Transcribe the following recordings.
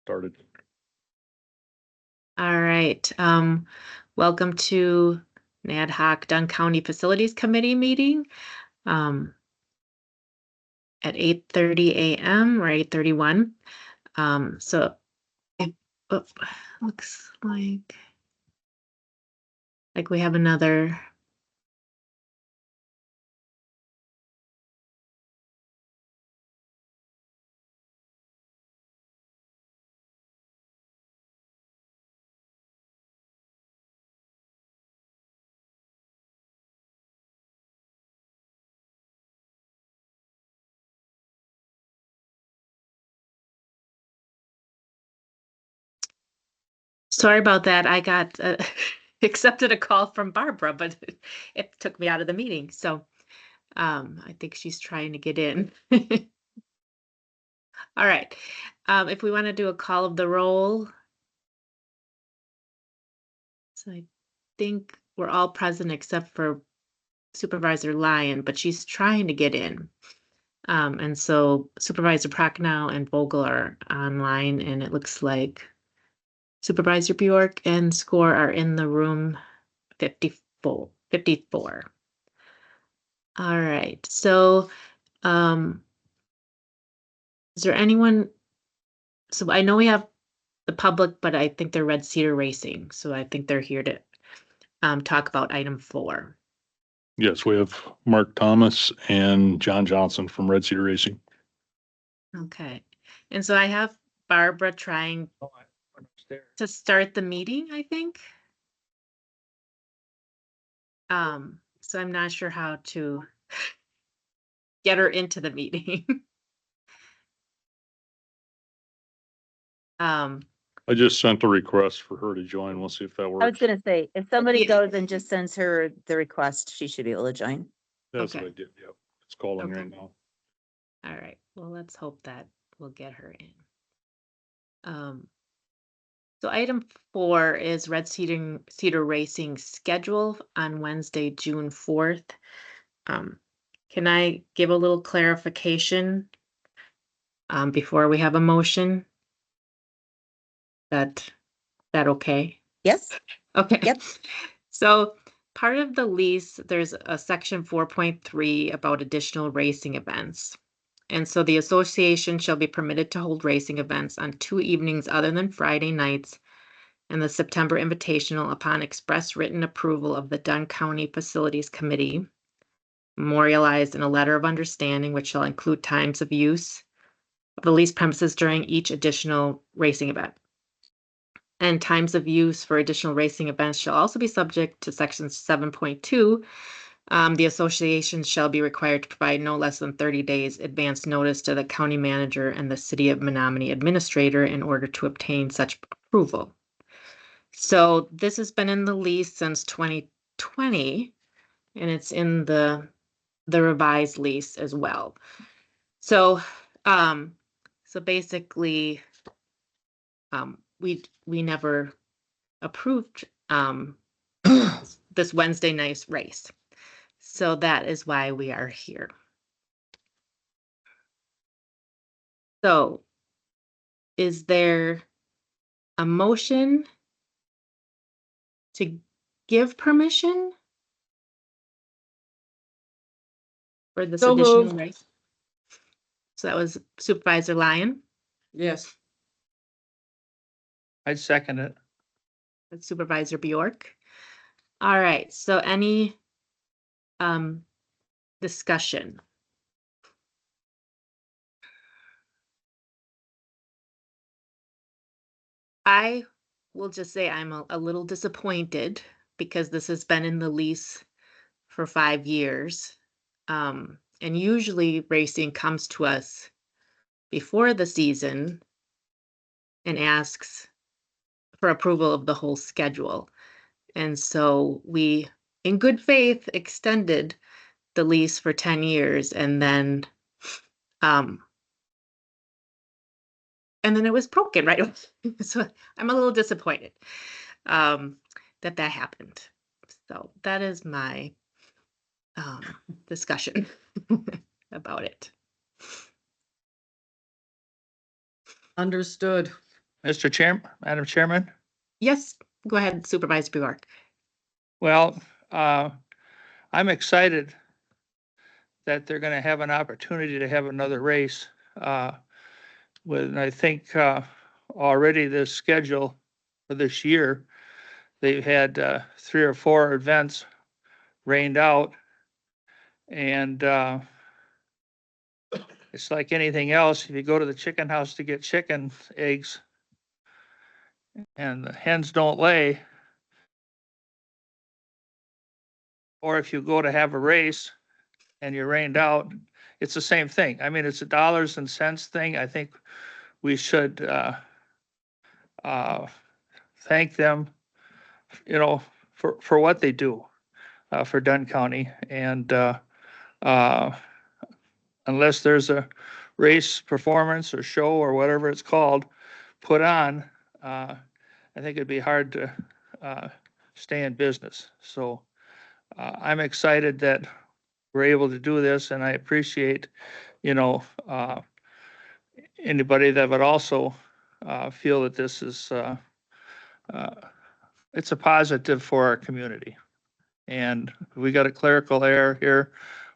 started. All right. Welcome to an ad hoc Dunn County Facilities Committee meeting at 8:30 a.m. or 8:31. So it looks like we have another. Sorry about that. I got accepted a call from Barbara, but it took me out of the meeting. So I think she's trying to get in. All right. If we want to do a call of the roll. So I think we're all present except for Supervisor Lyon, but she's trying to get in. And so Supervisor Prochnow and Vogel are online, and it looks like Supervisor Bjork and Score are in the room 54. All right. So is there anyone? So I know we have the public, but I think they're Red Cedar Racing. So I think they're here to talk about item 4. Yes, we have Mark Thomas and John Johnson from Red Cedar Racing. Okay. And so I have Barbara trying to start the meeting, I think. So I'm not sure how to get her into the meeting. I just sent a request for her to join. We'll see if that I was works. gonna say, if somebody Yeah. goes and just sends her the request, she should be able to join. That's Okay. what I did. Yep. It's calling Okay. right now. All right. Well, let's hope that we'll get her in. So item 4 is Red Cedar Racing schedule on Wednesday, June 4th. Can I give a little clarification before we have a motion? That okay? Yes, Okay. Yep. So part of the lease, there's a section 4.3 about additional racing events. And so the association shall be permitted to hold racing events on 2 evenings other than Friday nights and the September Invitational upon express written approval of the Dunn County Facilities Committee, memorialized in a letter of understanding, which shall include times of use of the leased premises during each additional racing event. And times of use for additional racing events shall also be subject to section 7.2. The association shall be required to provide no less than 30 days advance notice to the county manager and the city of Menominee administrator in order to obtain such approval. So this has been in the lease since 2020, and it's in the revised lease as well. So basically, we never approved this Wednesday night race. So that is why we are here. So is there a motion to give permission for this So additional moved. race? So that was Supervisor Lyon. Yes. I'd second it. That's Supervisor Bjork. All right, so any discussion? I will just say I'm a little disappointed because this has been in the lease for 5 years. And usually racing comes to us before the season and asks for approval of the whole schedule. And so we, in good faith, extended the lease for 10 years and then it was broken right away. So I'm a little disappointed that happened. So that is my discussion about it. Understood. Madam Chairman? Yes, go ahead, Supervisor Bjork. Well, I'm excited that they're going to have an opportunity to have another race. I think already this schedule for this year, they've had 3 or 4 events rained out. And it's like anything else. If you go to the chicken house to get chicken eggs and the hens don't lay, or if you go to have a race and you're rained out, it's the same thing. I mean, it's a dollars and cents thing. I think we should thank them, for what they do for Dunn County. And unless there's a race performance or show or whatever it's called put on, I think it'd be hard to stay in business. So I'm excited that we're able to do this, and I appreciate, anybody that would also feel that this is it's a positive for our community. And we got a clerical error here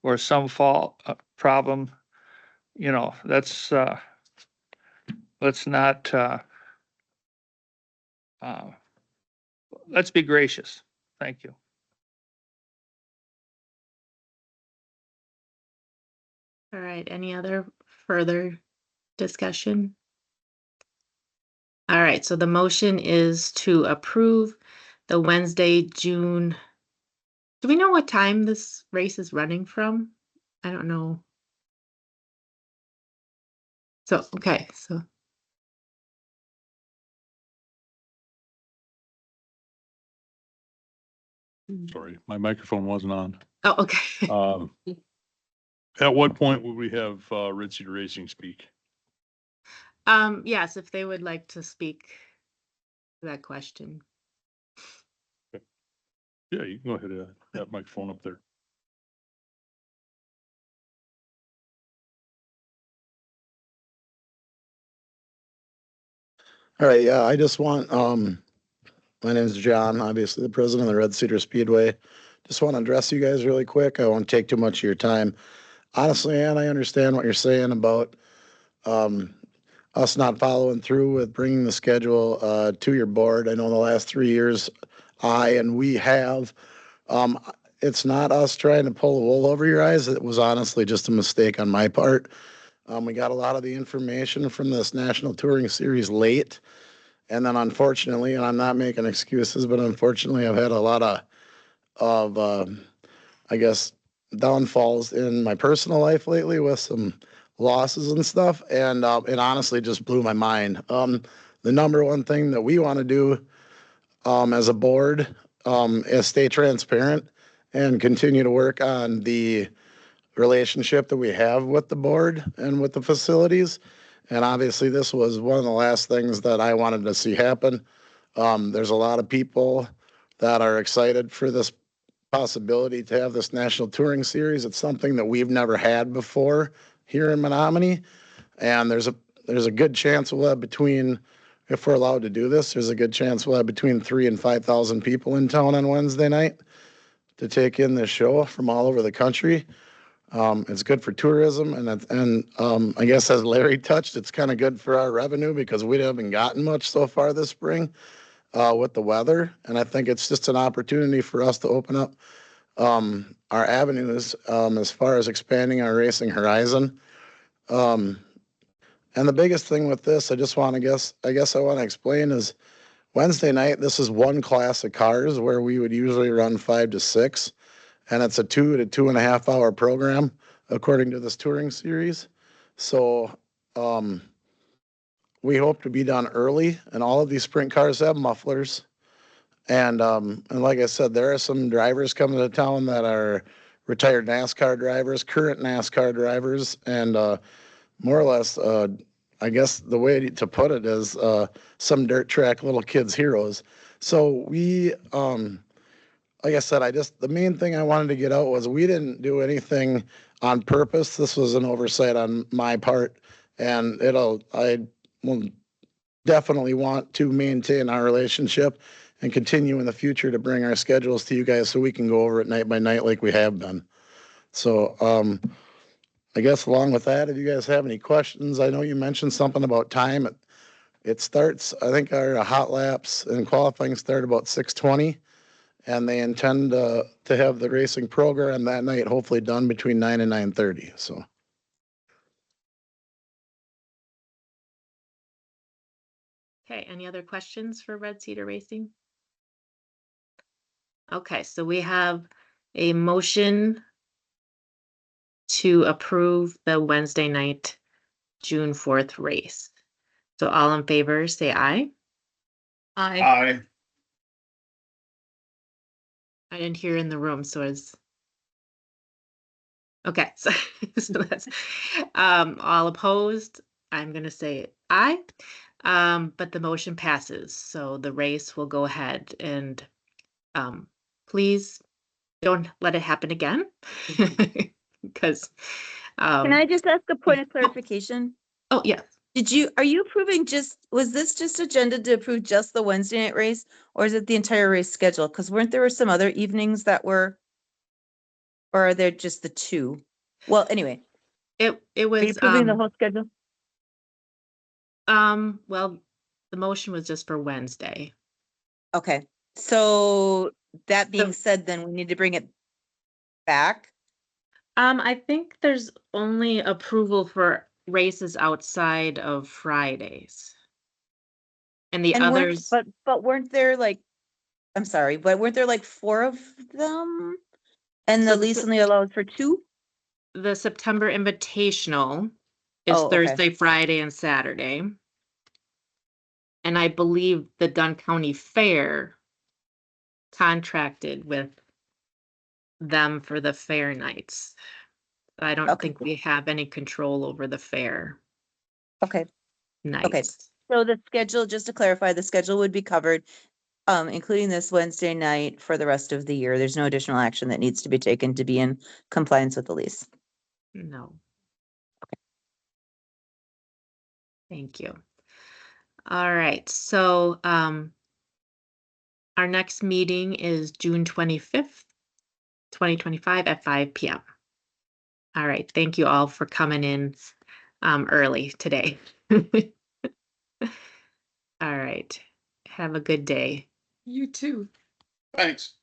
or some fault problem, that's let's not let's be gracious. Thank you. All right, any other further discussion? All right, so the motion is to approve the Wednesday, June. Do we know what time this race is running from? I don't know. So, okay, so. Sorry, my microphone wasn't on. Oh, okay. At what point would we have Ritzy Racing speak? Yes, if they would like to speak to that question. Yeah, you can go ahead, that microphone up there. All right, yeah, I just want, my name is John, obviously the president of the Red Cedar Speedway. Just want to address you guys really quick. I won't take too much of your time. Honestly, Ann, I understand what you're saying about us not following through with bringing the schedule to your board. I know the last 3 years, we have. It's not us trying to pull the wool over your eyes. It was honestly just a mistake on my part. We got a lot of the information from this National Touring Series late. And then unfortunately, and I'm not making excuses, but unfortunately, I've had a lot of I guess, downfalls in my personal life lately with some losses and stuff. And it honestly just blew my mind. The number one thing that we want to do as a board is stay transparent and continue to work on the relationship that we have with the board and with the facilities. And obviously, this was one of the last things that I wanted to see happen. There's a lot of people that are excited for this possibility to have this National Touring Series. It's something that we've never had before here in Menominee. And there's a good chance we'll have if we're allowed to do this, there's a good chance we'll have between 3,000 and 5,000 people in town on Wednesday night to take in this show from all over the country. It's good for tourism, and I guess as Larry touched, it's kind of good for our revenue because we haven't gotten much so far this spring with the weather. And I think it's just an opportunity for us to open up our avenues as far as expanding our racing horizon. And the biggest thing with this, I want to explain is Wednesday night, this is one class of cars where we would usually run 5 to 6. And it's a 2 to 2.5 hour program, according to this touring series. So we hope to be done early, and all of these sprint cars have mufflers. And like I said, there are some drivers coming to town that are retired NASCAR drivers, current NASCAR drivers, and more or less, I guess the way to put it is some dirt track little kids' heroes. So we like I said, the main thing I wanted to get out was we didn't do anything on purpose. This was an oversight on my part, and I will definitely want to maintain our relationship and continue in the future to bring our schedules to you guys so we can go over it night by night like we have been. So, I guess along with that, if you guys have any questions, I know you mentioned something about time. It starts, I think our hot laps and qualifying start about 6:20. And they intend to have the racing program that night, hopefully done between 9 and 9:30, so. Okay, any other questions for Red Cedar Racing? Okay, so we have a motion to approve the Wednesday night, June 4th race. So all in favor, say aye. Aye. Aye. I didn't hear in the room, so it's. Okay, so, so that's, all opposed, I'm gonna say aye. But the motion passes, so the race will go ahead and, please don't let it happen again. Because, Can I just ask a point of clarification? oh, yeah, Are you approving was this just agenda to approve just the Wednesday night race? Or is it the entire race schedule? Because weren't there some other evenings that were? Or are there just the two? Well, anyway, it are you was, approving the whole schedule? well, the motion was just for Wednesday. Okay, so that being So- said, then we need to bring it back. I think there's only approval for races outside of Fridays. And the And others, but weren't there like, I'm sorry, but weren't there like 4 of them? And So the the lease Sep- only allows for 2? the September Invitational is Oh, okay. Thursday, Friday, and Saturday. And I believe the Dunn County Fair contracted with them for the fair nights. I don't Okay. think we have any control over the fair Okay, nights. so the schedule, just to clarify, the schedule would be covered, including this Wednesday night for the rest of the year. There's no additional action that needs to be taken to be in compliance with the lease. No. Thank you. All right, so our next meeting is June 25th, 2025 at 5 p.m. All right, thank you all for coming in early today. All right, have a good day. You too. Thanks.